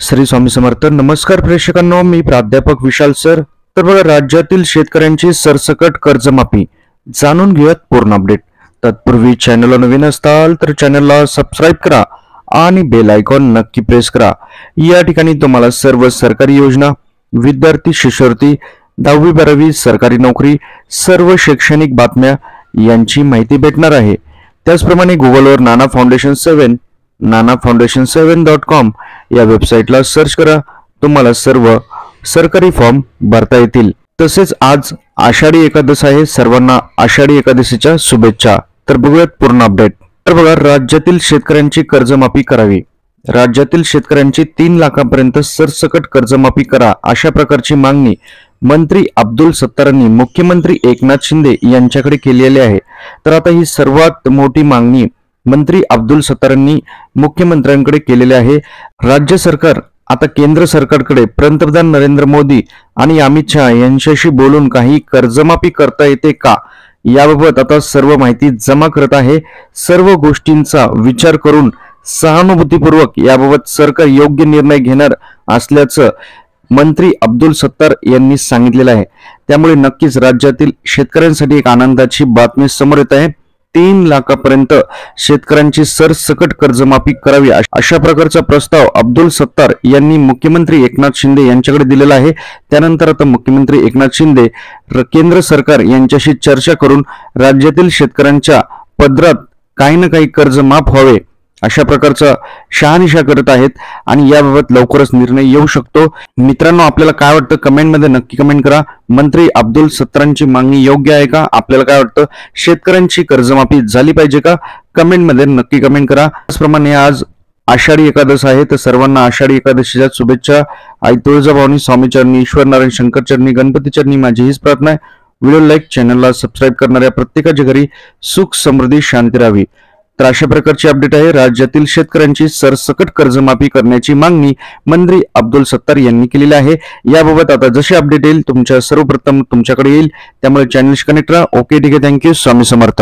श्री स्वामी समर्थ. नमस्कार प्रेक्षकांनो, मी प्राध्यापक विशाल सर. तर बघा, राज्यातील शेतकऱ्यांची सरसकट कर्जमाफी जाणून घेऊयात पूर्ण अपडेट. तत्पूर्वी चॅनलला नवीन असताल तर चॅनलला सबस्क्राईब करा आणि बेल आयकॉन नक्की प्रेस करा. या ठिकाणी तुम्हाला सर्व सरकारी योजना, विद्यार्थी शिष्यवृत्ती, 10वी 12वी सरकारी नोकरी, सर्व शैक्षणिक बातम्या यांची माहिती भेटणार आहे. त्याचप्रमाणे गुगलवर nanafoundation7.com या वेबसाईटला सर्च करा. तुम्हाला सर्व सरकारी फॉर्म भरता येतील. तसेच आज आषाढी एकादश आहे. सर्वांना आषाढी एकादशीच्या शुभेच्छा. तर बघूयात पूर्ण अपडेट. तर बघा, राज्यातील शेतकऱ्यांची कर्जमाफी करावी. राज्यातील शेतकऱ्यांची 3 लाखांपर्यंत सरसकट कर्जमाफी करा, अशा प्रकारची मागणी मंत्री अब्दुल सत्तारांनी मुख्यमंत्री एकनाथ शिंदे यांच्याकडे केलेली आहे. तर आता ही सर्वात मोठी मागणी मंत्री अब्दुल सत्तारांनी मुख्यमंत्र्यांकडे केलेले आहे. राज्य सरकार आता केंद्र सरकारकडे पंतप्रधान नरेंद्र मोदी आणि अमित शहा यांच्याशी बोलून काही कर्जमाफी करता येते का, याबाबत आता सर्व माहिती जमा करत आहे. सर्व गोष्टींचा विचार करून सहानुभूतीपूर्वक याबाबत सरकार योग्य निर्णय घेणार असल्याचं मंत्री अब्दुल सत्तार यांनी सांगितलेलं आहे. त्यामुळे नक्कीच राज्यातील शेतकऱ्यांसाठी एक आनंदाची बातमी समोर येत आहे. 3 लाखापर्यंत शेतकऱ्यांची सरसकट कर्जमाफी करावी, अशा प्रकारचा प्रस्ताव अब्दुल सत्तार यांनी मुख्यमंत्री एकनाथ शिंदे यांच्याकडे दिलेला आहे. त्यानंतर आता मुख्यमंत्री एकनाथ शिंदे केंद्र सरकार यांच्याशी चर्चा करून राज्यातील शेतकऱ्यांच्या पदरात काही ना काही कर्ज माफ व्हावे, अशा प्रकारचा शहानिशा करत आहेत आणि याबाबत लवकरच निर्णय येऊ शकतो. मित्रांनो, आपल्याला काय वाटतं कमेंटमध्ये नक्की कमेंट करा. मंत्री अब्दुल सत्तारांची मागणी योग्य आहे का? आपल्याला काय वाटतं, शेतकऱ्यांची कर्जमाफी झाली पाहिजे का? कमेंटमध्ये नक्की कमेंट करा. त्याचप्रमाणे आज आषाढी एकादश आहे, तर सर्वांना आषाढी एकादशीच्या शुभेच्छा. आई तुळजाभवानी, स्वामी चरणी, ईश्वर नारायण शंकर चरणी, गणपती चरणी माझी हीच प्रार्थना आहे. व्हिडिओ लाईक, चॅनलला सबस्क्राईब करणाऱ्या प्रत्येकाच्या घरी सुख समृद्धी शांती राहावी. तर अशा प्रकारची अपडेट आहे. राज्यातील शेतकऱ्यांची सरसकट कर्जमाफी करण्याची मागणी मंत्री अब्दुल सत्तार यांनी केलेली आहे. याबाबत आता जशी अपडेट येईल सर्वप्रथम तुमच्याकडे येईल. त्यामुळे चॅनलशी कनेक्ट राहा. ओके, ठीक आहे. थँक्यू. स्वामी समर्थ.